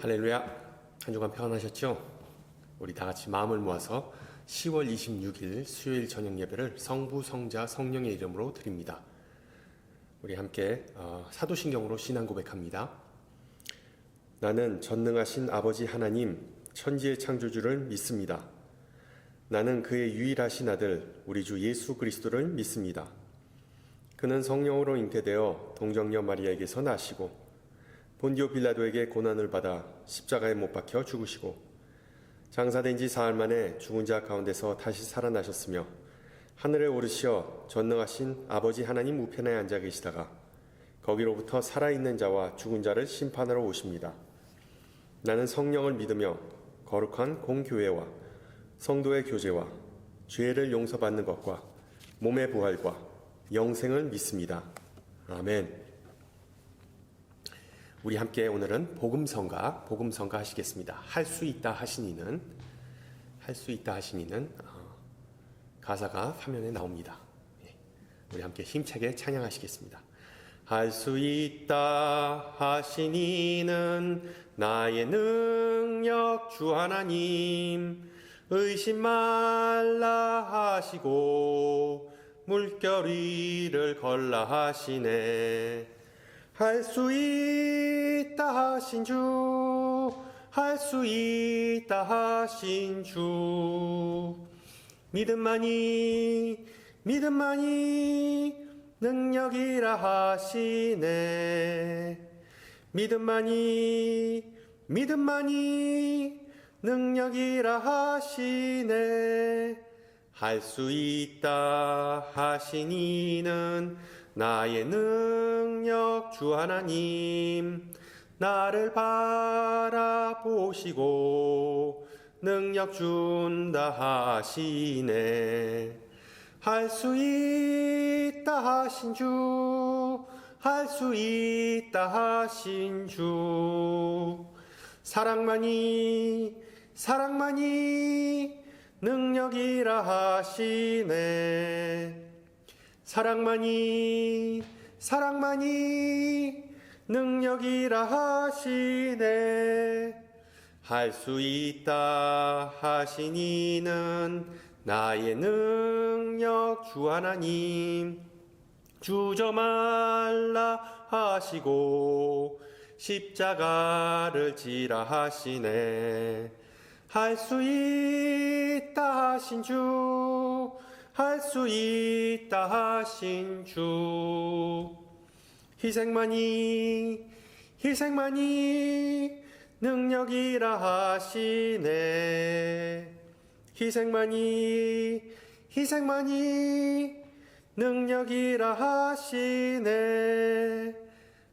할렐루야. 한 주간 평안하셨죠? 우리 다 같이 마음을 모아서 10월 26일 수요일 저녁 예배를 성부, 성자, 성령의 이름으로 드립니다. 우리 함께 사도신경으로 신앙 고백합니다. 나는 전능하신 아버지 하나님, 천지의 창조주를 믿습니다. 나는 그의 유일하신 아들, 우리 주 예수 그리스도를 믿습니다. 그는 성령으로 잉태되어 동정녀 마리아에게서 나시고 본디오 빌라도에게 고난을 받아 십자가에 못 박혀 죽으시고 장사된 지 사흘 만에 죽은 자 가운데서 다시 살아나셨으며 하늘에 오르시어 전능하신 아버지 하나님 우편에 앉아 계시다가 거기로부터 살아있는 자와 죽은 자를 심판하러 오십니다. 나는 성령을 믿으며 거룩한 공교회와 성도의 교제와 죄를 용서받는 것과 몸의 부활과 영생을 믿습니다. 아멘. 우리 함께 오늘은 복음성가 하시겠습니다. 할 수 있다 하시니는 가사가 화면에 나옵니다. 우리 함께 힘차게 찬양하시겠습니다. 할 수 있다 하시니는 나의 능력 주 하나님, 의심 말라 하시고 물결 위를 걸라 하시네. 할 수 있다 하신 주, 할 수 있다 하신 주, 믿음만이 능력이라 하시네. 믿음만이 능력이라 하시네. 할 수 있다 하시니는 나의 능력 주 하나님, 나를 바라보시고 능력 준다 하시네. 할 수 있다 하신 주, 할 수 있다 하신 주, 사랑만이 능력이라 하시네. 사랑만이 능력이라 하시네. 할 수 있다 하시니는 나의 능력 주 하나님, 주저 말라 하시고 십자가를 지라 하시네. 할 수 있다 하신 주, 할 수 있다 하신 주, 희생만이 능력이라 하시네. 희생만이 능력이라 하시네.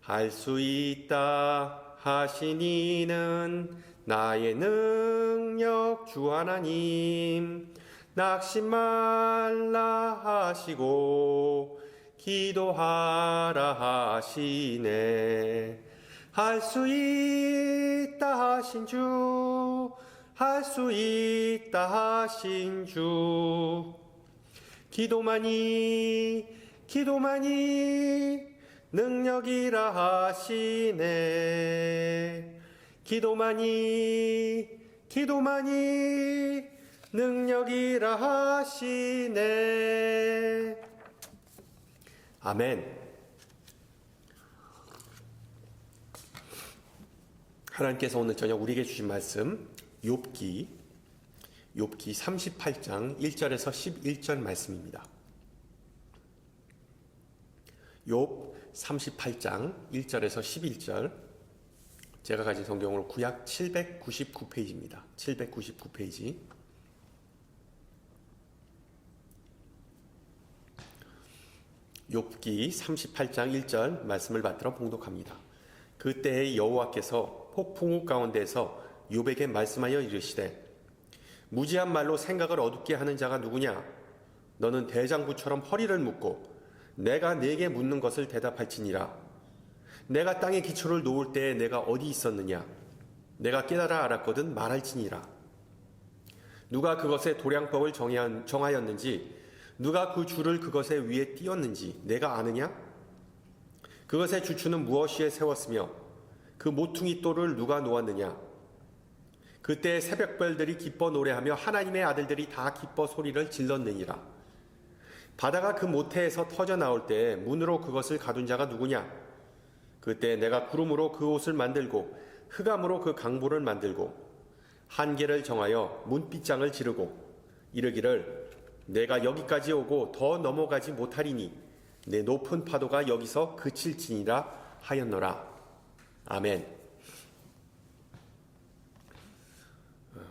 할 수 있다 하시니는 나의 능력 주 하나님, 낙심 말라 하시고 기도하라 하시네. 할 수 있다 하신 주, 할 수 있다 하신 주, 기도만이 능력이라 하시네. 기도만이 능력이라 하시네. 아멘. 하나님께서 오늘 저녁 우리에게 주신 말씀 욥기 38장 1절에서 11절 말씀입니다. 욥 38장 1절에서 11절, 제가 가진 성경으로 구약 799페이지입니다. 799페이지. 욥기 38장 1절 말씀을 받들어 봉독합니다. 그때의 여호와께서 폭풍우 가운데서 욥에게 말씀하여 이르시되, 무지한 말로 생각을 어둡게 하는 자가 누구냐? 너는 대장부처럼 허리를 묶고 내가 네게 묻는 것을 대답할지니라. 내가 땅에 기초를 놓을 때에 내가 어디 있었느냐? 내가 깨달아 알았거든 말할지니라. 누가 그것의 도량법을 정하였는지, 누가 그 줄을 그것의 위에 띄었는지 내가 아느냐? 그것의 주추는 무엇이에 세웠으며 그 모퉁이 돌을 누가 놓았느냐? 그때 새벽별들이 기뻐 노래하며 하나님의 아들들이 다 기뻐 소리를 질렀느니라. 바다가 그 모태에서 터져 나올 때 문으로 그것을 가둔 자가 누구냐? 그때 내가 구름으로 그 옷을 만들고 흑암으로 그 강보를 만들고 한계를 정하여 문빗장을 지르고 이르기를 내가 여기까지 오고 더 넘어가지 못하리니 내 높은 파도가 여기서 그칠지니라 하였노라. 아멘.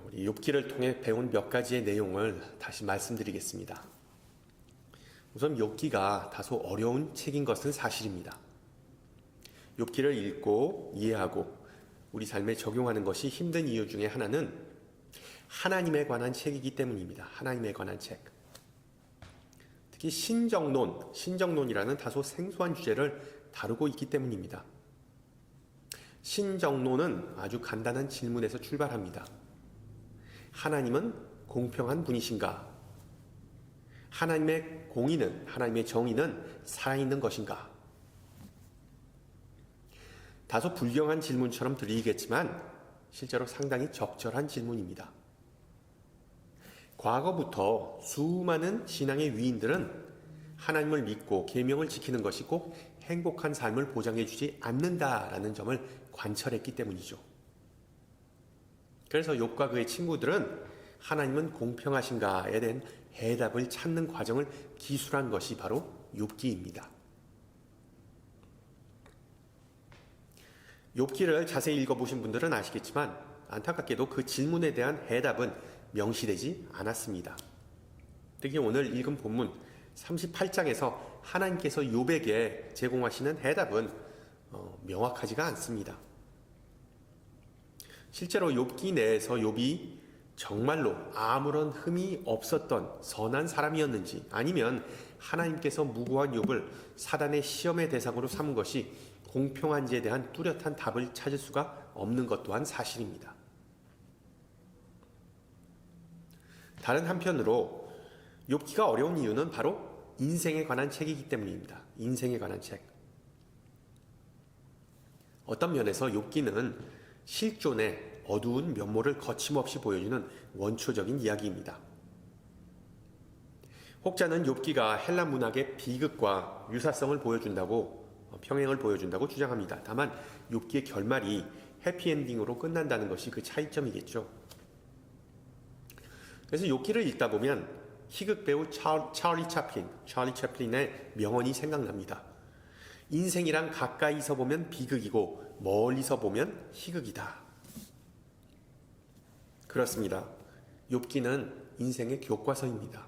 우리 욥기를 통해 배운 몇 가지의 내용을 다시 말씀드리겠습니다. 우선 욥기가 다소 어려운 책인 것은 사실입니다. 욥기를 읽고 이해하고 우리 삶에 적용하는 것이 힘든 이유 중에 하나는 하나님에 관한 책이기 때문입니다. 하나님에 관한 책. 특히 신정론이라는 다소 생소한 주제를 다루고 있기 때문입니다. 신정론은 아주 간단한 질문에서 출발합니다. 하나님은 공평한 분이신가? 하나님의 공의는, 하나님의 정의는 살아있는 것인가? 다소 불경한 질문처럼 들리겠지만 실제로 상당히 적절한 질문입니다. 과거부터 수많은 신앙의 위인들은 하나님을 믿고 계명을 지키는 것이 꼭 행복한 삶을 보장해주지 않는다라는 점을 관철했기 때문이죠. 그래서 욥과 그의 친구들은 하나님은 공평하신가에 대한 해답을 찾는 과정을 기술한 것이 바로 욥기입니다. 욥기를 자세히 읽어보신 분들은 아시겠지만 안타깝게도 그 질문에 대한 해답은 명시되지 않았습니다. 특히 오늘 읽은 본문 38장에서 하나님께서 욥에게 제공하시는 해답은 명확하지가 않습니다. 실제로 욥기 내에서 욥이 정말로 아무런 흠이 없었던 선한 사람이었는지 아니면 하나님께서 무고한 욥을 사단의 시험의 대상으로 삼은 것이 공평한지에 대한 뚜렷한 답을 찾을 수가 없는 것 또한 사실입니다. 다른 한편으로 욥기가 어려운 이유는 바로 인생에 관한 책이기 때문입니다. 인생에 관한 책. 어떤 면에서 욥기는 실존의 어두운 면모를 거침없이 보여주는 원초적인 이야기입니다. 혹자는 욥기가 헬라 문학의 비극과 유사성을 보여준다고 평행을 보여준다고 주장합니다. 다만 욥기의 결말이 해피엔딩으로 끝난다는 것이 그 차이점이겠죠. 그래서 욥기를 읽다 보면 희극 배우 찰리 채플린의 명언이 생각납니다. 인생이란 가까이서 보면 비극이고 멀리서 보면 희극이다. 그렇습니다. 욥기는 인생의 교과서입니다.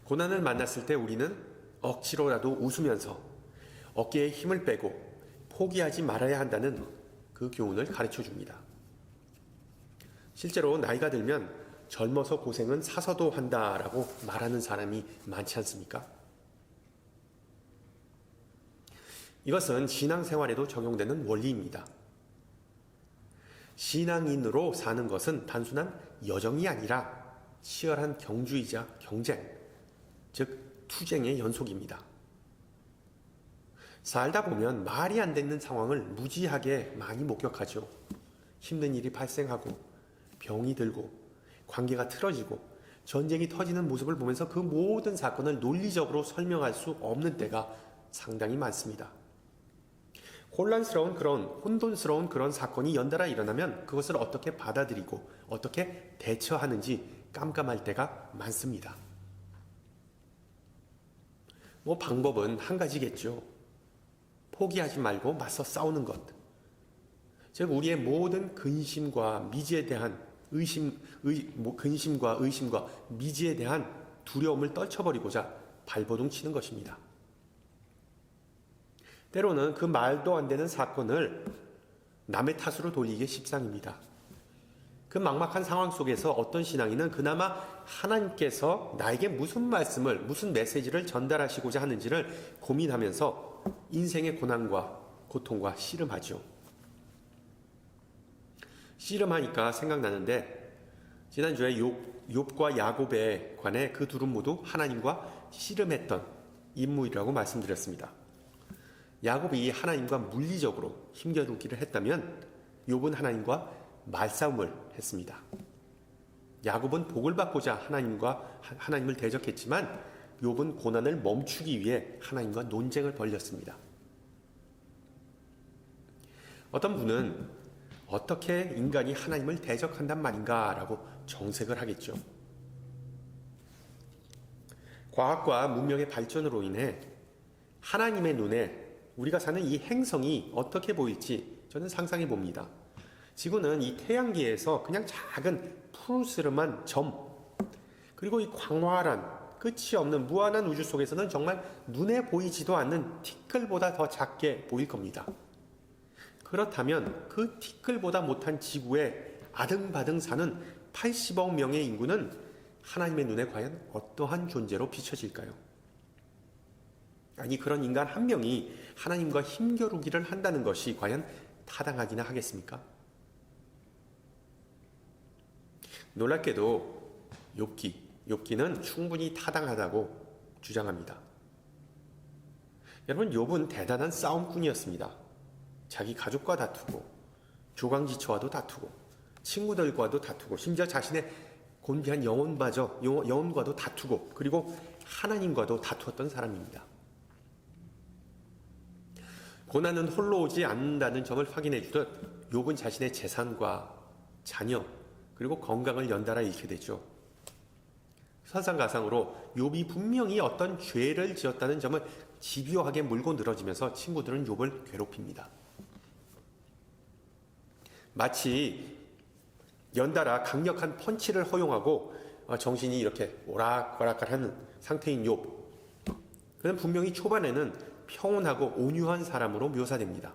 고난을 만났을 때 우리는 억지로라도 웃으면서 어깨에 힘을 빼고 포기하지 말아야 한다는 그 교훈을 가르쳐 줍니다. 실제로 나이가 들면 젊어서 고생은 사서도 한다라고 말하는 사람이 많지 않습니까? 이것은 신앙생활에도 적용되는 원리입니다. 신앙인으로 사는 것은 단순한 여정이 아니라 치열한 경주이자 경쟁, 즉 투쟁의 연속입니다. 살다 보면 말이 안 되는 상황을 무지하게 많이 목격하죠. 힘든 일이 발생하고 병이 들고 관계가 틀어지고 전쟁이 터지는 모습을 보면서 그 모든 사건을 논리적으로 설명할 수 없는 때가 상당히 많습니다. 혼돈스러운 그런 사건이 연달아 일어나면 그것을 어떻게 받아들이고 어떻게 대처하는지 깜깜할 때가 많습니다. 방법은 한 가지겠죠. 포기하지 말고 맞서 싸우는 것. 즉 우리의 모든 근심과 미지에 대한 근심과 의심과 미지에 대한 두려움을 떨쳐버리고자 발버둥 치는 것입니다. 때로는 그 말도 안 되는 사건을 남의 탓으로 돌리기 십상입니다. 그 막막한 상황 속에서 어떤 신앙인은 그나마 하나님께서 나에게 무슨 말씀을, 무슨 메시지를 전달하시고자 하는지를 고민하면서 인생의 고난과 고통과 씨름하죠. 씨름하니까 생각나는데 지난주에 욥과 야곱에 관해 그 둘은 모두 하나님과 씨름했던 인물이라고 말씀드렸습니다. 야곱이 하나님과 물리적으로 힘겨루기를 했다면 욥은 하나님과 말싸움을 했습니다. 야곱은 복을 받고자 하나님을 대적했지만 욥은 고난을 멈추기 위해 하나님과 논쟁을 벌였습니다. 어떤 분은 어떻게 인간이 하나님을 대적한단 말인가 라고 정색을 하겠죠. 과학과 문명의 발전으로 인해 하나님의 눈에 우리가 사는 이 행성이 어떻게 보일지 저는 상상해 봅니다. 지구는 이 태양계에서 그냥 작은 푸르스름한 점, 그리고 이 광활한 끝이 없는 무한한 우주 속에서는 정말 눈에 보이지도 않는 티끌보다 더 작게 보일 겁니다. 그렇다면 그 티끌보다 못한 지구에 아등바등 사는 80억 명의 인구는 하나님의 눈에 과연 어떠한 존재로 비춰질까요? 아니, 그런 인간 한 명이 하나님과 힘겨루기를 한다는 것이 과연 타당하기나 하겠습니까? 놀랍게도 욥기는 충분히 타당하다고 주장합니다. 여러분, 욥은 대단한 싸움꾼이었습니다. 자기 가족과 다투고 조강지처와도 다투고 친구들과도 다투고 심지어 자신의 곤비한 영혼과도 다투고 그리고 하나님과도 다투었던 사람입니다. 고난은 홀로 오지 않는다는 점을 확인해 주듯 욥은 자신의 재산과 자녀 그리고 건강을 연달아 잃게 되죠. 설상가상으로 욥이 분명히 어떤 죄를 지었다는 점을 집요하게 물고 늘어지면서 친구들은 욥을 괴롭힙니다. 마치 연달아 강력한 펀치를 허용하고 정신이 이렇게 오락가락하는 상태인 욥. 그는 분명히 초반에는 평온하고 온유한 사람으로 묘사됩니다.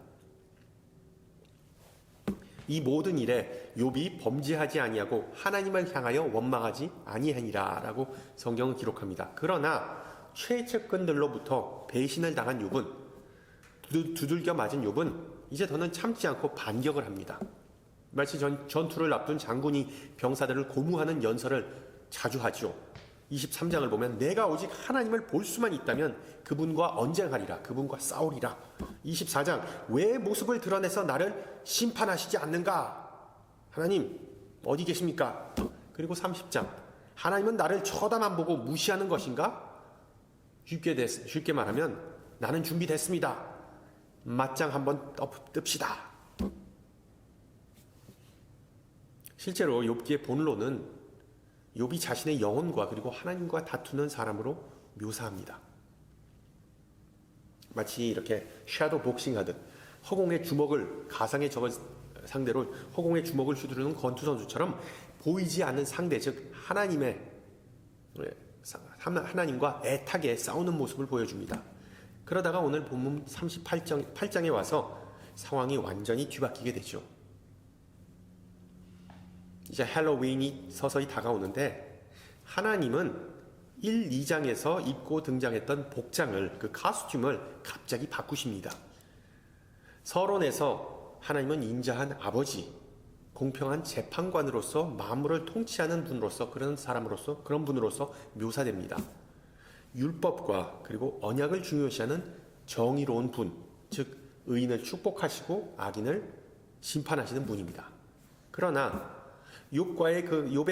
이 모든 일에 욥이 범죄하지 아니하고 하나님을 향하여 원망하지 아니하니라라고 성경은 기록합니다. 그러나 최측근들로부터 배신을 당한 욥은 두들겨 맞은 욥은 이제 더는 참지 않고 반격을 합니다. 마치 전투를 앞둔 장군이 병사들을 고무하는 연설을 자주 하죠. 23장을 보면 내가 오직 하나님을 볼 수만 있다면 그분과 언쟁하리라, 그분과 싸우리라. 24장 왜 모습을 드러내서 나를 심판하시지 않는가? 하나님 어디 계십니까? 그리고 30장 하나님은 나를 쳐다만 보고 무시하는 것인가? 쉽게 말하면 나는 준비됐습니다. 맞짱 한번 뜹시다. 실제로 욥기의 본론은 욥이 자신의 영혼과 그리고 하나님과 다투는 사람으로 묘사합니다. 마치 이렇게 섀도우 복싱하듯 허공의 주먹을 가상의 적을 상대로 허공의 주먹을 휘두르는 권투 선수처럼 보이지 않는 상대 즉 하나님과 애타게 싸우는 모습을 보여줍니다. 그러다가 오늘 본문 38장에 와서 상황이 완전히 뒤바뀌게 되죠. 이제 할로윈이 서서히 다가오는데 하나님은 1, 2장에서 입고 등장했던 복장을 그 카스튬을 갑자기 바꾸십니다. 서론에서 하나님은 인자한 아버지, 공평한 재판관으로서 만물을 통치하는 분으로서 그런 분으로서 묘사됩니다. 율법과 그리고 언약을 중요시하는 정의로운 분, 즉 의인을 축복하시고 악인을 심판하시는 분입니다. 그러나 욥의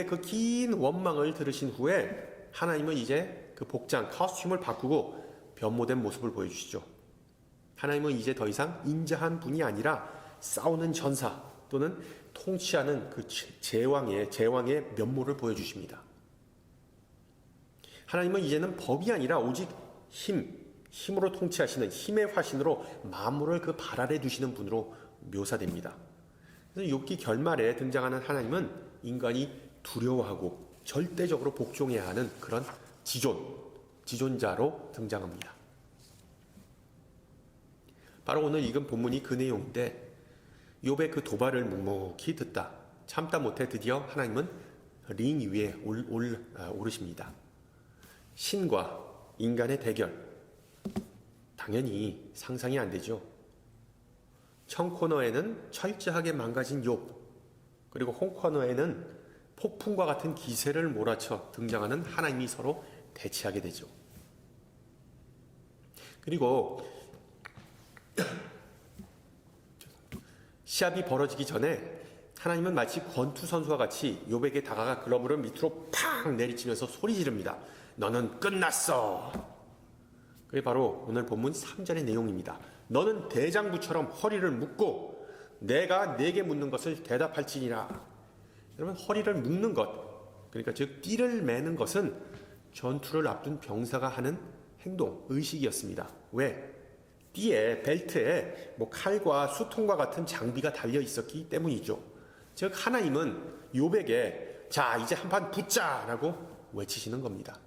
그 긴 원망을 들으신 후에 하나님은 이제 그 복장, 커스튬을 바꾸고 변모된 모습을 보여주시죠. 하나님은 이제 더 이상 인자한 분이 아니라 싸우는 전사 또는 통치하는 그 제왕의 면모를 보여주십니다. 하나님은 이제는 법이 아니라 오직 힘으로 통치하시는 힘의 화신으로 만물을 그 발 아래 두시는 분으로 묘사됩니다. 그래서 욥기 결말에 등장하는 하나님은 인간이 두려워하고 절대적으로 복종해야 하는 그런 지존자로 등장합니다. 바로 오늘 읽은 본문이 그 내용인데 욥의 그 도발을 묵묵히 듣다 참다 못해 드디어 하나님은 링 위에 오르십니다. 신과 인간의 대결 당연히 상상이 안 되죠. 청코너에는 철저하게 망가진 욥 그리고 홍코너에는 폭풍과 같은 기세를 몰아쳐 등장하는 하나님이 서로 대치하게 되죠. 그리고 시합이 벌어지기 전에 하나님은 마치 권투 선수와 같이 욥에게 다가가 글러브를 밑으로 팍 내리치면서 소리 지릅니다. 너는 끝났어. 그게 바로 오늘 본문 3절의 내용입니다. 너는 대장부처럼 허리를 묶고 내가 네게 묻는 것을 대답할지니라. 여러분, 허리를 묶는 것, 그러니까 즉 띠를 매는 것은 전투를 앞둔 병사가 하는 행동, 의식이었습니다. 왜? 띠에, 벨트에 칼과 수통과 같은 장비가 달려 있었기 때문이죠. 즉 하나님은 욥에게 자 이제 한판 붙자라고 외치시는 겁니다.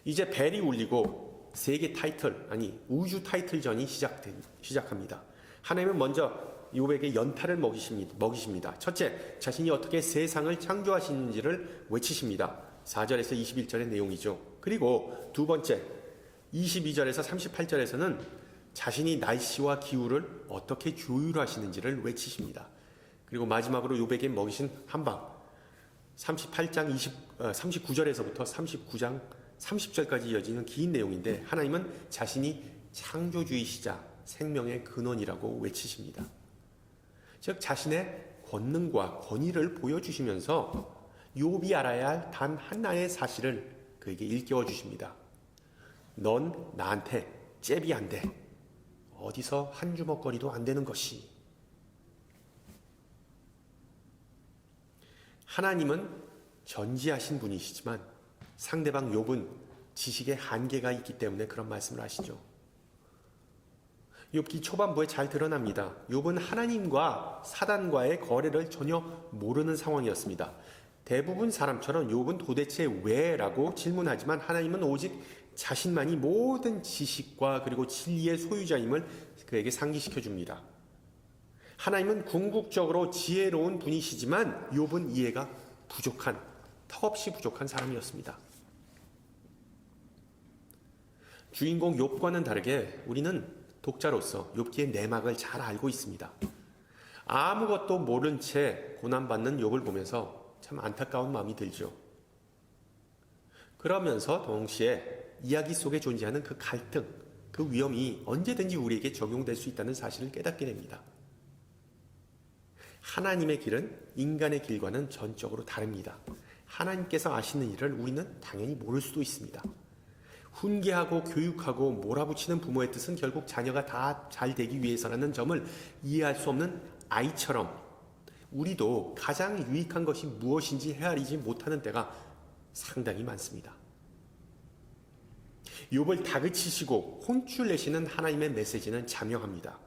이제 벨이 울리고 세계 타이틀, 아니 우주 타이틀전이 시작합니다. 하나님은 먼저 욥에게 연탄을 먹이십니다. 첫째, 자신이 어떻게 세상을 창조하시는지를 외치십니다. 4절에서 21절의 내용이죠. 그리고 두 번째, 22절에서 38절에서는 자신이 날씨와 기후를 어떻게 조율하시는지를 외치십니다. 그리고 마지막으로 욥에게 먹이신 한방, 38장 39절에서부터 39장 30절까지 이어지는 긴 내용인데 하나님은 자신이 창조주이시자 생명의 근원이라고 외치십니다. 즉 자신의 권능과 권위를 보여주시면서 욥이 알아야 할 단 하나의 사실을 그에게 일깨워 주십니다. 넌 나한테 잽이 안 돼. 어디서 한 주먹거리도 안 되는 것이. 하나님은 전지하신 분이시지만 상대방 욥은 지식의 한계가 있기 때문에 그런 말씀을 하시죠. 욥기 초반부에 잘 드러납니다. 욥은 하나님과 사단과의 거래를 전혀 모르는 상황이었습니다. 대부분 사람처럼 욥은 도대체 왜라고 질문하지만 하나님은 오직 자신만이 모든 지식과 그리고 진리의 소유자임을 그에게 상기시켜 줍니다. 하나님은 궁극적으로 지혜로운 분이시지만 욥은 이해가 부족한, 턱없이 부족한 사람이었습니다. 주인공 욥과는 다르게 우리는 독자로서 욥기의 내막을 잘 알고 있습니다. 아무것도 모른 채 고난받는 욥을 보면서 참 안타까운 마음이 들죠. 그러면서 동시에 이야기 속에 존재하는 그 갈등, 그 위험이 언제든지 우리에게 적용될 수 있다는 사실을 깨닫게 됩니다. 하나님의 길은 인간의 길과는 전적으로 다릅니다. 하나님께서 아시는 일을 우리는 당연히 모를 수도 있습니다. 훈계하고 교육하고 몰아붙이는 부모의 뜻은 결국 자녀가 다 잘 되기 위해서라는 점을 이해할 수 없는 아이처럼 우리도 가장 유익한 것이 무엇인지 헤아리지 못하는 때가 상당히 많습니다. 욥을 다그치시고 혼쭐 내시는 하나님의 메시지는 자명합니다.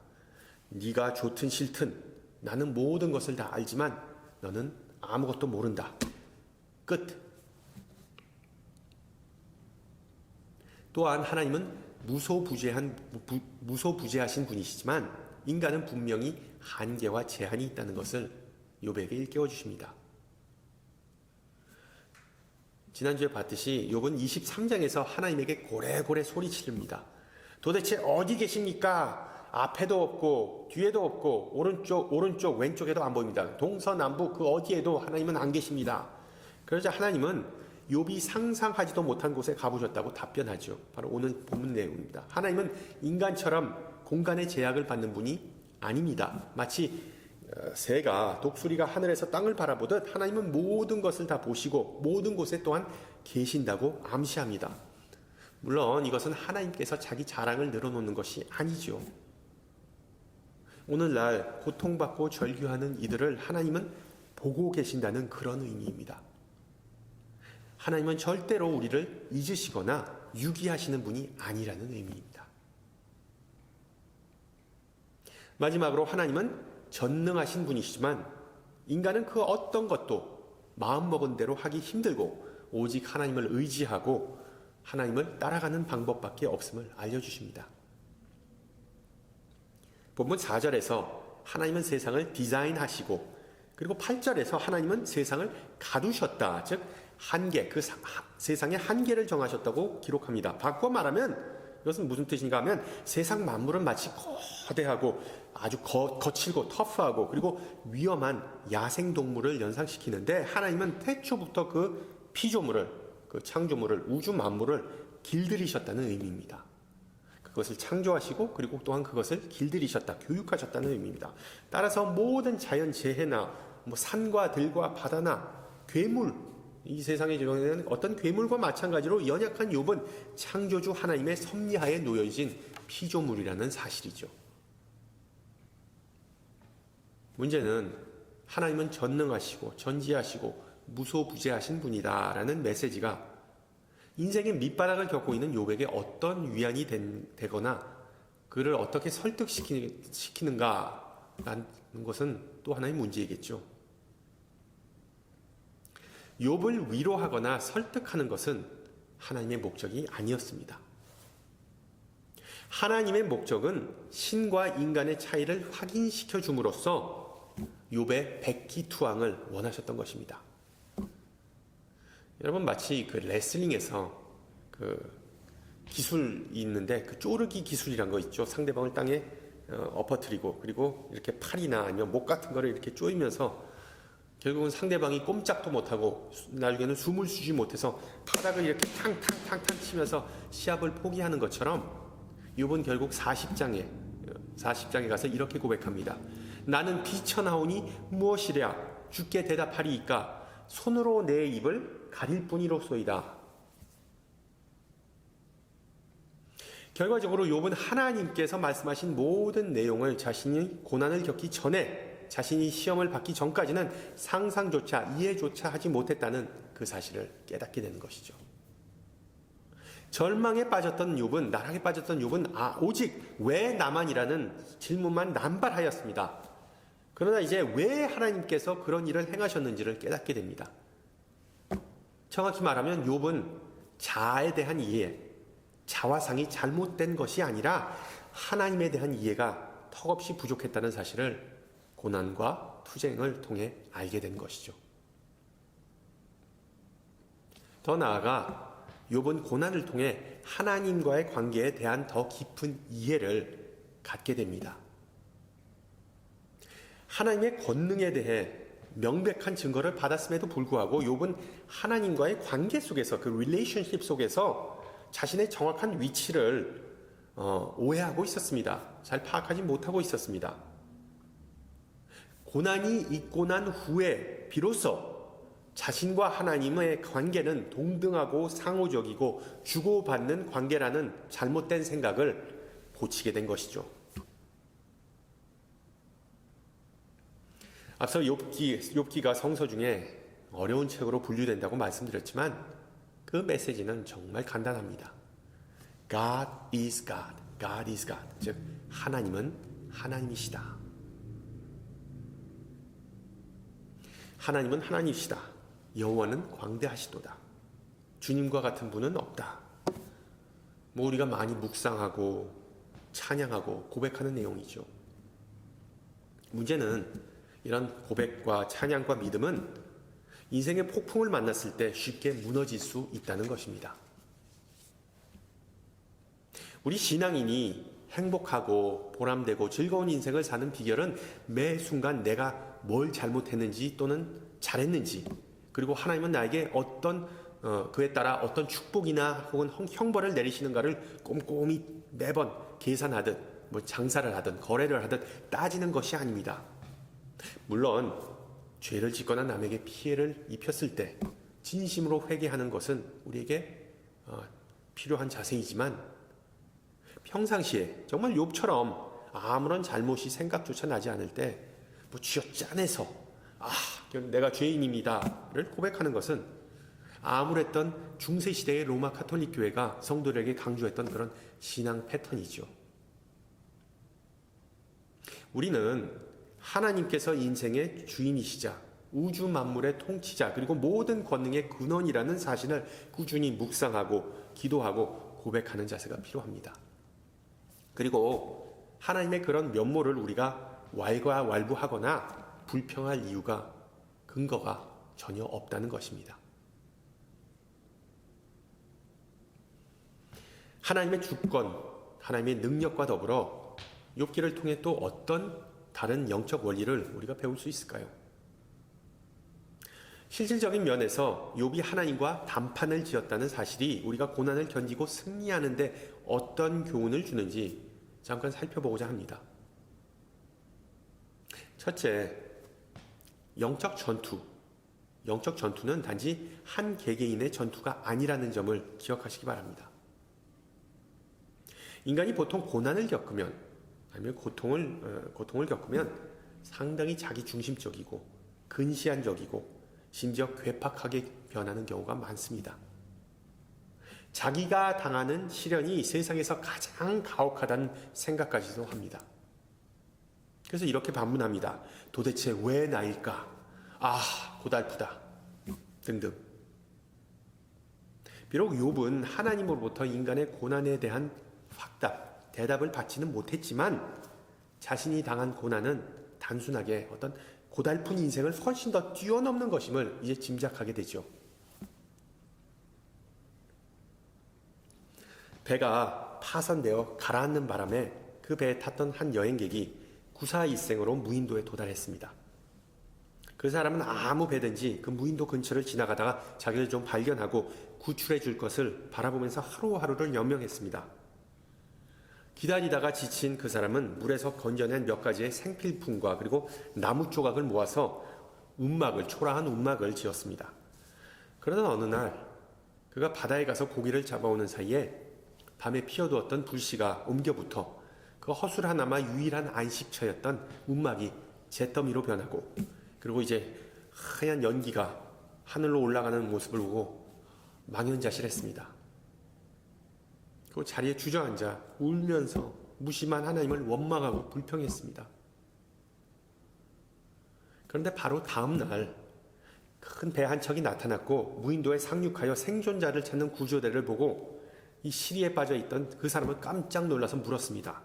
네가 좋든 싫든 나는 모든 것을 다 알지만 너는 아무것도 모른다. 끝. 또한 하나님은 무소부재하신 분이시지만 인간은 분명히 한계와 제한이 있다는 것을 욥에게 일깨워 주십니다. 지난주에 봤듯이 욥은 23장에서 하나님에게 고래고래 소리치릅니다. 도대체 어디 계십니까? 앞에도 없고 뒤에도 없고 오른쪽 왼쪽에도 안 보입니다. 동서남북 그 어디에도 하나님은 안 계십니다. 그러자 하나님은 욥이 상상하지도 못한 곳에 가보셨다고 답변하죠. 바로 오늘 본문 내용입니다. 하나님은 인간처럼 공간의 제약을 받는 분이 아닙니다. 마치 새가 독수리가 하늘에서 땅을 바라보듯 하나님은 모든 것을 다 보시고 모든 곳에 또한 계신다고 암시합니다. 물론 이것은 하나님께서 자기 자랑을 늘어놓는 것이 아니죠. 오늘날 고통받고 절규하는 이들을 하나님은 보고 계신다는 그런 의미입니다. 하나님은 절대로 우리를 잊으시거나 유기하시는 분이 아니라는 의미입니다. 마지막으로 하나님은 전능하신 분이시지만 인간은 그 어떤 것도 마음먹은 대로 하기 힘들고 오직 하나님을 의지하고 하나님을 따라가는 방법밖에 없음을 알려주십니다. 본문 4절에서 하나님은 세상을 디자인하시고 그리고 8절에서 하나님은 세상을 가두셨다. 즉 한계, 그 세상의 한계를 정하셨다고 기록합니다. 바꿔 말하면 이것은 무슨 뜻인가 하면 세상 만물은 마치 거대하고 아주 거칠고 터프하고 그리고 위험한 야생동물을 연상시키는데 하나님은 태초부터 그 피조물을, 그 창조물을, 우주 만물을 길들이셨다는 의미입니다. 그것을 창조하시고 그리고 또한 그것을 길들이셨다, 교육하셨다는 의미입니다. 따라서 모든 자연 재해나 산과 들과 바다나 괴물, 이 세상에 존재하는 어떤 괴물과 마찬가지로 연약한 욥은 창조주 하나님의 섭리하에 놓여진 피조물이라는 사실이죠. 문제는 하나님은 전능하시고 전지하시고 무소부재하신 분이다라는 메시지가 인생의 밑바닥을 겪고 있는 욥에게 어떤 위안이 되거나 그를 어떻게 설득시키는가라는 것은 또 하나의 문제이겠죠. 욥을 위로하거나 설득하는 것은 하나님의 목적이 아니었습니다. 하나님의 목적은 신과 인간의 차이를 확인시켜 줌으로써 욥의 백기투항을 원하셨던 것입니다. 여러분, 마치 그 레슬링에서 그 기술이 있는데 그 쪼르기 기술이란 거 있죠. 상대방을 땅에 엎어뜨리고 그리고 이렇게 팔이나 아니면 목 같은 거를 이렇게 조이면서 결국은 상대방이 꼼짝도 못하고 나중에는 숨을 쉬지 못해서 바닥을 이렇게 탕탕탕탕 치면서 시합을 포기하는 것처럼 욥은 결국 40장에 가서 이렇게 고백합니다. 나는 비천하오니 무엇이랴 주께 대답하리이까 손으로 내 입을 가릴 뿐이로소이다. 결과적으로 욥은 하나님께서 말씀하신 모든 내용을 자신이 고난을 겪기 전에 자신이 시험을 받기 전까지는 상상조차 이해조차 하지 못했다는 그 사실을 깨닫게 되는 것이죠. 절망에 빠졌던 욥은, 나락에 빠졌던 욥은 오직 왜 나만이라는 질문만 남발하였습니다. 그러나 이제 왜 하나님께서 그런 일을 행하셨는지를 깨닫게 됩니다. 정확히 말하면 욥은 자아에 대한 이해, 자화상이 잘못된 것이 아니라 하나님에 대한 이해가 턱없이 부족했다는 사실을 고난과 투쟁을 통해 알게 된 것이죠. 더 나아가 욥은 고난을 통해 하나님과의 관계에 대한 더 깊은 이해를 갖게 됩니다. 하나님의 권능에 대해 명백한 증거를 받았음에도 불구하고 욥은 하나님과의 관계 속에서 그 릴레이션십 속에서 자신의 정확한 위치를 오해하고 있었습니다. 잘 파악하지 못하고 있었습니다. 고난이 있고 난 후에 비로소 자신과 하나님의 관계는 동등하고 상호적이고 주고받는 관계라는 잘못된 생각을 고치게 된 것이죠. 앞서 욥기가 성서 중에 어려운 책으로 분류된다고 말씀드렸지만 그 메시지는 정말 간단합니다. God is God. God is God. 즉 하나님은 하나님이시다. 하나님은 하나님이시다. 여호와는 광대하시도다. 주님과 같은 분은 없다. 우리가 많이 묵상하고 찬양하고 고백하는 내용이죠. 문제는 이런 고백과 찬양과 믿음은 인생의 폭풍을 만났을 때 쉽게 무너질 수 있다는 것입니다. 우리 신앙인이 행복하고 보람되고 즐거운 인생을 사는 비결은 매 순간 내가 뭘 잘못했는지 또는 잘했는지, 그리고 하나님은 나에게 그에 따라 어떤 축복이나 혹은 형벌을 내리시는가를 꼼꼼히 매번 계산하듯 장사를 하든 거래를 하듯 따지는 것이 아닙니다. 물론 죄를 짓거나 남에게 피해를 입혔을 때 진심으로 회개하는 것은 우리에게 필요한 자세이지만 평상시에 정말 욥처럼 아무런 잘못이 생각조차 나지 않을 때 쥐어짜내서 내가 죄인입니다를 고백하는 것은 암울했던 중세시대의 로마 가톨릭 교회가 성도들에게 강조했던 그런 신앙 패턴이죠. 우리는 하나님께서 인생의 주인이시자 우주 만물의 통치자 그리고 모든 권능의 근원이라는 사실을 꾸준히 묵상하고 기도하고 고백하는 자세가 필요합니다. 그리고 하나님의 그런 면모를 우리가 왈가왈부하거나 불평할 이유가 근거가 전혀 없다는 것입니다. 하나님의 주권, 하나님의 능력과 더불어 욥기를 통해 또 어떤 다른 영적 원리를 우리가 배울 수 있을까요? 실질적인 면에서 욥이 하나님과 담판을 지었다는 사실이 우리가 고난을 견디고 승리하는 데 어떤 교훈을 주는지 잠깐 살펴보고자 합니다. 첫째, 영적 전투. 영적 전투는 단지 한 개개인의 전투가 아니라는 점을 기억하시기 바랍니다. 인간이 보통 고난을 겪으면, 아니면 고통을 겪으면 상당히 자기 중심적이고 근시안적이고 심지어 괴팍하게 변하는 경우가 많습니다. 자기가 당하는 시련이 세상에서 가장 가혹하다는 생각까지도 합니다. 그래서 이렇게 반문합니다. 도대체 왜 나일까? 고달프다. 등등. 비록 욥은 하나님으로부터 인간의 고난에 대한 대답을 받지는 못했지만 자신이 당한 고난은 단순하게 어떤 고달픈 인생을 훨씬 더 뛰어넘는 것임을 이제 짐작하게 되죠. 배가 파손되어 가라앉는 바람에 그 배에 탔던 한 여행객이 구사일생으로 무인도에 도달했습니다. 그 사람은 아무 배든지 그 무인도 근처를 지나가다가 자기를 좀 발견하고 구출해 줄 것을 바라보면서 하루하루를 연명했습니다. 기다리다가 지친 그 사람은 물에서 건져낸 몇 가지의 생필품과 그리고 나무 조각을 모아서 초라한 움막을 지었습니다. 그러던 어느 날 그가 바다에 가서 고기를 잡아오는 사이에 밤에 피워두었던 불씨가 옮겨붙어 그 허술하나마 유일한 안식처였던 움막이 잿더미로 변하고, 그리고 이제 하얀 연기가 하늘로 올라가는 모습을 보고 망연자실했습니다. 그 자리에 주저앉아 울면서 무심한 하나님을 원망하고 불평했습니다. 그런데 바로 다음 날 큰 배 한 척이 나타났고 무인도에 상륙하여 생존자를 찾는 구조대를 보고 이 시리에 빠져있던 그 사람은 깜짝 놀라서 물었습니다.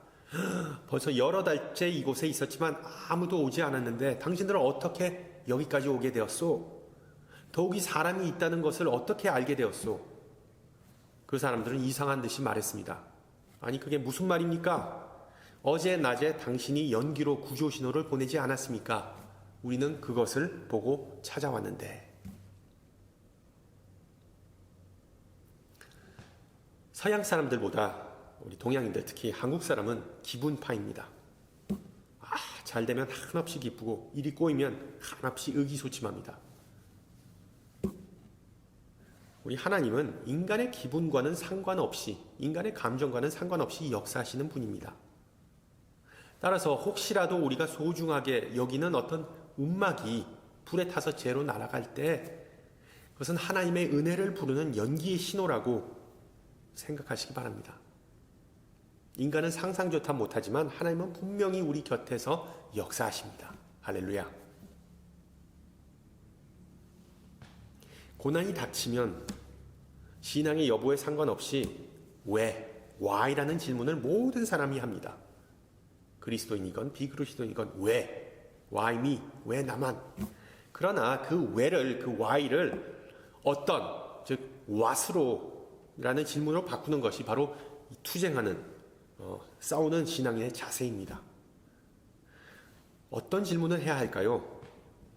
벌써 여러 달째 이곳에 있었지만 아무도 오지 않았는데 당신들은 어떻게 여기까지 오게 되었소? 더욱이 사람이 있다는 것을 어떻게 알게 되었소? 그 사람들은 이상한 듯이 말했습니다. 아니, 그게 무슨 말입니까? 어제 낮에 당신이 연기로 구조 신호를 보내지 않았습니까? 우리는 그것을 보고 찾아왔는데. 서양 사람들보다 우리 동양인들, 특히 한국 사람은 기분파입니다. 잘 되면 한없이 기쁘고 일이 꼬이면 한없이 의기소침합니다. 우리 하나님은 인간의 기분과는 상관없이, 인간의 감정과는 상관없이 역사하시는 분입니다. 따라서 혹시라도 우리가 소중하게 여기는 어떤 움막이 불에 타서 재로 날아갈 때 그것은 하나님의 은혜를 부르는 연기의 신호라고 생각하시기 바랍니다. 인간은 상상조차 못하지만 하나님은 분명히 우리 곁에서 역사하십니다. 할렐루야. 고난이 닥치면 신앙의 여부에 상관없이 왜, why라는 질문을 모든 사람이 합니다. 그리스도인이건 비그리스도인이건 왜, why me, 왜 나만. 그러나 그 왜를, 그 why를 어떤, 즉 what으로라는 질문으로 바꾸는 것이 바로 투쟁하는, 싸우는 신앙의 자세입니다. 어떤 질문을 해야 할까요?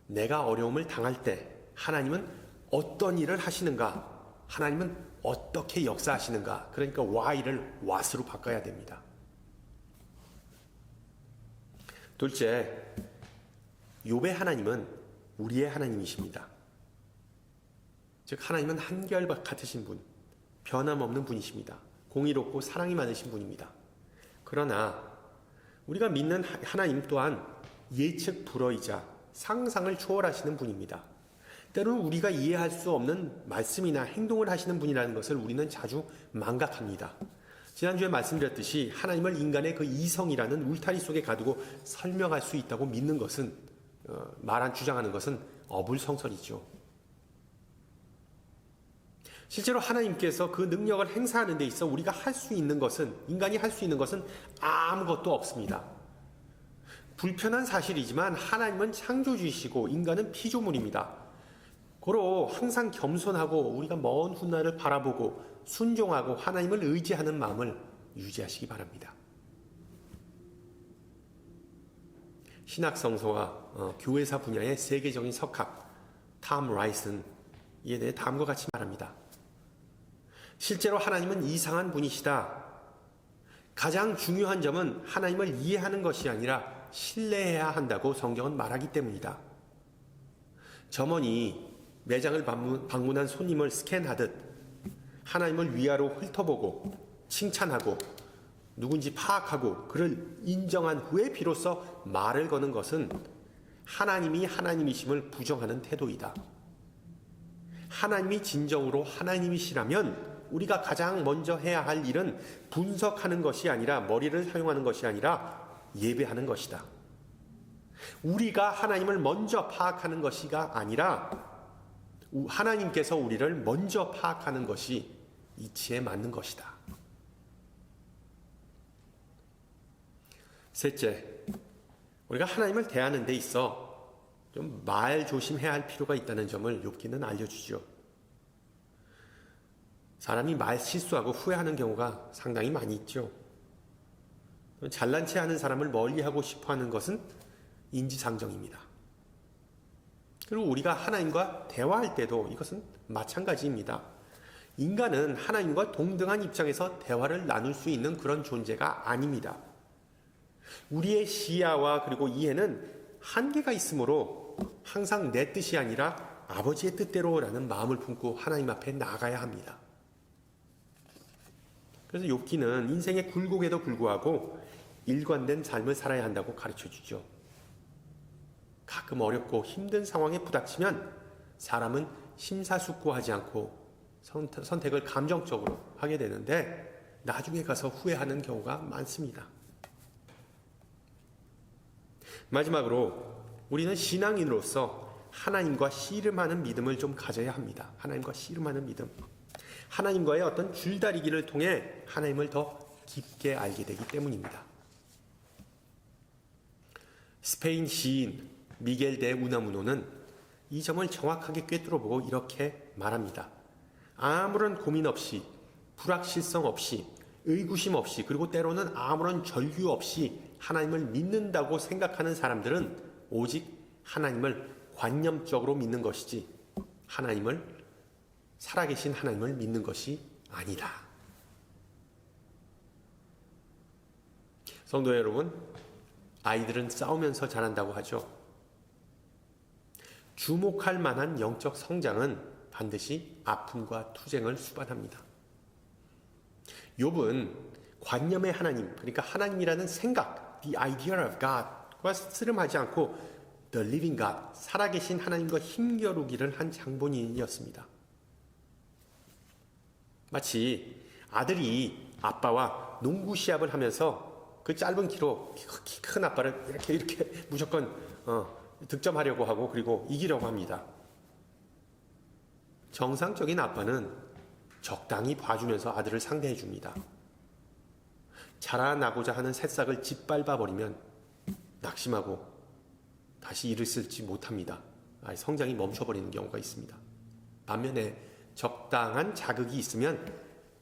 내가 어려움을 당할 때 하나님은 어떤 일을 하시는가? 하나님은 어떻게 역사하시는가? 그러니까 why를 what으로 바꿔야 됩니다. 둘째, 욥의 하나님은 우리의 하나님이십니다. 즉 하나님은 한결 같으신 분, 변함없는 분이십니다. 공의롭고 사랑이 많으신 분입니다. 그러나 우리가 믿는 하나님 또한 예측 불허이자 상상을 초월하시는 분입니다. 때로는 우리가 이해할 수 없는 말씀이나 행동을 하시는 분이라는 것을 우리는 자주 망각합니다. 지난주에 말씀드렸듯이 하나님을 인간의 그 이성이라는 울타리 속에 가두고 설명할 수 있다고 믿는 것은, 주장하는 것은 어불성설이죠. 실제로 하나님께서 그 능력을 행사하는 데 있어 우리가 할 수 있는 것은, 인간이 할 수 있는 것은 아무것도 없습니다. 불편한 사실이지만 하나님은 창조주이시고 인간은 피조물입니다. 고로 항상 겸손하고 우리가 먼 훗날을 바라보고 순종하고 하나님을 의지하는 마음을 유지하시기 바랍니다. 신학성서와 교회사 분야의 세계적인 석학 탐 라이슨 이에 대해 다음과 같이 말합니다. 실제로 하나님은 이상한 분이시다. 가장 중요한 점은 하나님을 이해하는 것이 아니라 신뢰해야 한다고 성경은 말하기 때문이다. 점원이 매장을 방문한 손님을 스캔하듯 하나님을 위아래로 훑어보고 칭찬하고 누군지 파악하고 그를 인정한 후에 비로소 말을 거는 것은 하나님이 하나님이심을 부정하는 태도이다. 하나님이 진정으로 하나님이시라면 우리가 가장 먼저 해야 할 일은 분석하는 것이 아니라 머리를 사용하는 것이 아니라 예배하는 것이다. 우리가 하나님을 먼저 파악하는 것이가 아니라 하나님께서 우리를 먼저 파악하는 것이 이치에 맞는 것이다. 셋째, 우리가 하나님을 대하는 데 있어 좀 말 조심해야 할 필요가 있다는 점을 욥기는 알려주죠. 사람이 말 실수하고 후회하는 경우가 상당히 많이 있죠. 잘난 체 하는 사람을 멀리하고 싶어하는 것은 인지상정입니다. 그리고 우리가 하나님과 대화할 때도 이것은 마찬가지입니다. 인간은 하나님과 동등한 입장에서 대화를 나눌 수 있는 그런 존재가 아닙니다. 우리의 시야와 그리고 이해는 한계가 있으므로 항상 내 뜻이 아니라 아버지의 뜻대로라는 마음을 품고 하나님 앞에 나가야 합니다. 그래서 욥기는 인생의 굴곡에도 불구하고 일관된 삶을 살아야 한다고 가르쳐주죠. 가끔 어렵고 힘든 상황에 부닥치면 사람은 심사숙고하지 않고 선택을 감정적으로 하게 되는데 나중에 가서 후회하는 경우가 많습니다. 마지막으로 우리는 신앙인으로서 하나님과 씨름하는 믿음을 좀 가져야 합니다. 하나님과 씨름하는 믿음. 하나님과의 어떤 줄다리기를 통해 하나님을 더 깊게 알게 되기 때문입니다. 스페인 시인 미겔 데 우나무노는 이 점을 정확하게 꿰뚫어보고 이렇게 말합니다. 아무런 고민 없이, 불확실성 없이, 의구심 없이, 그리고 때로는 아무런 절규 없이 하나님을 믿는다고 생각하는 사람들은 오직 하나님을 관념적으로 믿는 것이지 살아계신 하나님을 믿는 것이 아니다. 성도 여러분, 아이들은 싸우면서 자란다고 하죠. 주목할 만한 영적 성장은 반드시 아픔과 투쟁을 수반합니다. 욥은 관념의 하나님, 그러니까 하나님이라는 생각, the idea of God과 씨름하지 않고 the living God, 살아계신 하나님과 힘겨루기를 한 장본인이었습니다. 마치 아들이 아빠와 농구 시합을 하면서 그 짧은 키로 키 큰 아빠를 이렇게 무조건 득점하려고 하고 그리고 이기려고 합니다. 정상적인 아빠는 적당히 봐주면서 아들을 상대해 줍니다. 자라나고자 하는 새싹을 짓밟아 버리면 낙심하고 다시 일을 쓸지 못합니다. 성장이 멈춰버리는 경우가 있습니다. 반면에 적당한 자극이 있으면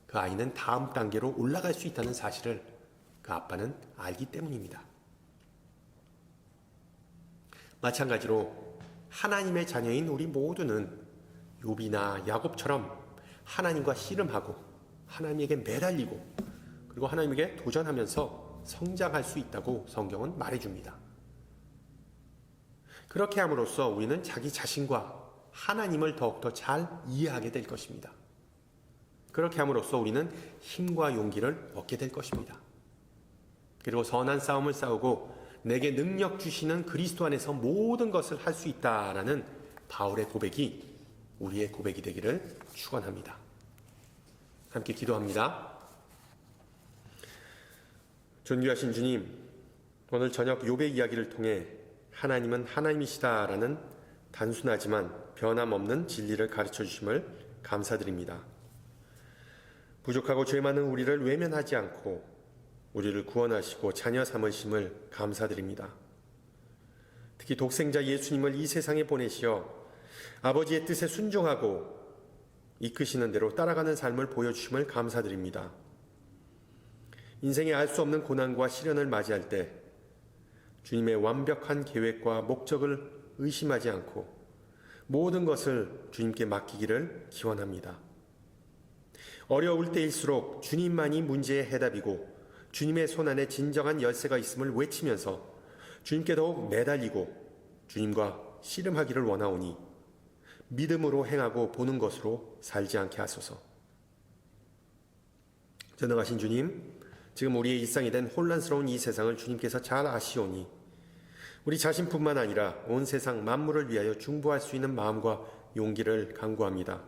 그 아이는 다음 단계로 올라갈 수 있다는 사실을 그 아빠는 알기 때문입니다. 마찬가지로 하나님의 자녀인 우리 모두는 욥이나 야곱처럼 하나님과 씨름하고 하나님에게 매달리고 그리고 하나님에게 도전하면서 성장할 수 있다고 성경은 말해줍니다. 그렇게 함으로써 우리는 자기 자신과 하나님을 더욱더 잘 이해하게 될 것입니다. 그렇게 함으로써 우리는 힘과 용기를 얻게 될 것입니다. 그리고 선한 싸움을 싸우고 내게 능력 주시는 그리스도 안에서 모든 것을 할 수 있다라는 바울의 고백이 우리의 고백이 되기를 축원합니다. 함께 기도합니다. 존귀하신 주님, 오늘 저녁 욥의 이야기를 통해 하나님은 하나님이시다라는 단순하지만 변함없는 진리를 가르쳐 주심을 감사드립니다. 부족하고 죄 많은 우리를 외면하지 않고 우리를 구원하시고 자녀 삼으심을 감사드립니다. 특히 독생자 예수님을 이 세상에 보내시어 아버지의 뜻에 순종하고 이끄시는 대로 따라가는 삶을 보여주심을 감사드립니다. 인생에 알 수 없는 고난과 시련을 맞이할 때 주님의 완벽한 계획과 목적을 의심하지 않고 모든 것을 주님께 맡기기를 기원합니다. 어려울 때일수록 주님만이 문제의 해답이고 주님의 손안에 진정한 열쇠가 있음을 외치면서 주님께 더욱 매달리고 주님과 씨름하기를 원하오니 믿음으로 행하고 보는 것으로 살지 않게 하소서. 전능하신 주님, 지금 우리의 일상이 된 혼란스러운 이 세상을 주님께서 잘 아시오니 우리 자신뿐만 아니라 온 세상 만물을 위하여 중보할 수 있는 마음과 용기를 간구합니다.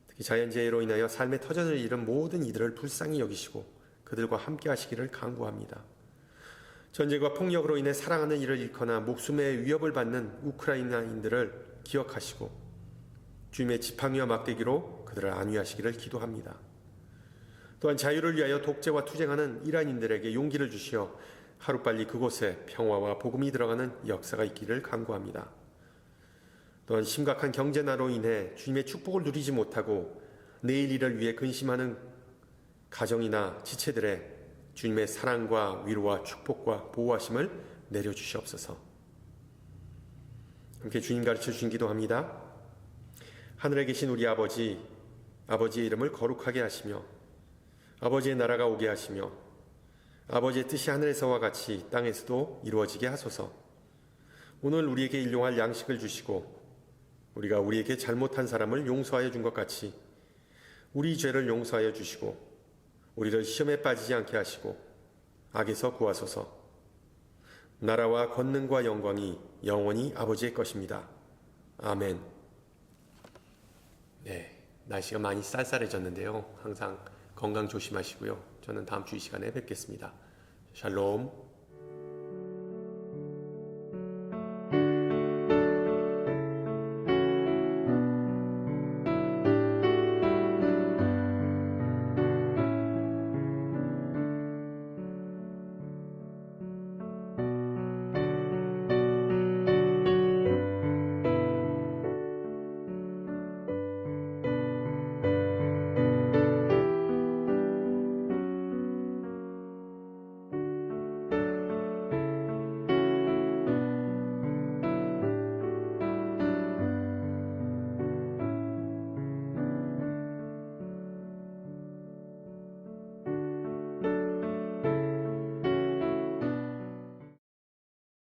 특히 자연재해로 인하여 삶의 터전을 잃은 모든 이들을 불쌍히 여기시고 그들과 함께 하시기를 간구합니다. 전쟁과 폭력으로 인해 사랑하는 이를 잃거나 목숨의 위협을 받는 우크라이나인들을 기억하시고 주님의 지팡이와 막대기로 그들을 안위하시기를 기도합니다. 또한 자유를 위하여 독재와 투쟁하는 이란인들에게 용기를 주시어 하루빨리 그곳에 평화와 복음이 들어가는 역사가 있기를 간구합니다. 또한 심각한 경제난으로 인해 주님의 축복을 누리지 못하고 내일 일을 위해 근심하는 가정이나 지체들의 주님의 사랑과 위로와 축복과 보호하심을 내려주시옵소서. 함께 주님 가르쳐 주신 기도합니다. 하늘에 계신 우리 아버지의 이름을 거룩하게 하시며 아버지의 나라가 오게 하시며 아버지의 뜻이 하늘에서와 같이 땅에서도 이루어지게 하소서. 오늘 우리에게 일용할 양식을 주시고 우리가 우리에게 잘못한 사람을 용서하여 준 것 같이 우리 죄를 용서하여 주시고 우리를 시험에 빠지지 않게 하시고 악에서 구하소서. 나라와 권능과 영광이 영원히 아버지의 것입니다. 아멘. 네, 날씨가 많이 쌀쌀해졌는데요. 항상 건강 조심하시고요. 저는 다음 주 이 시간에 뵙겠습니다. 샬롬.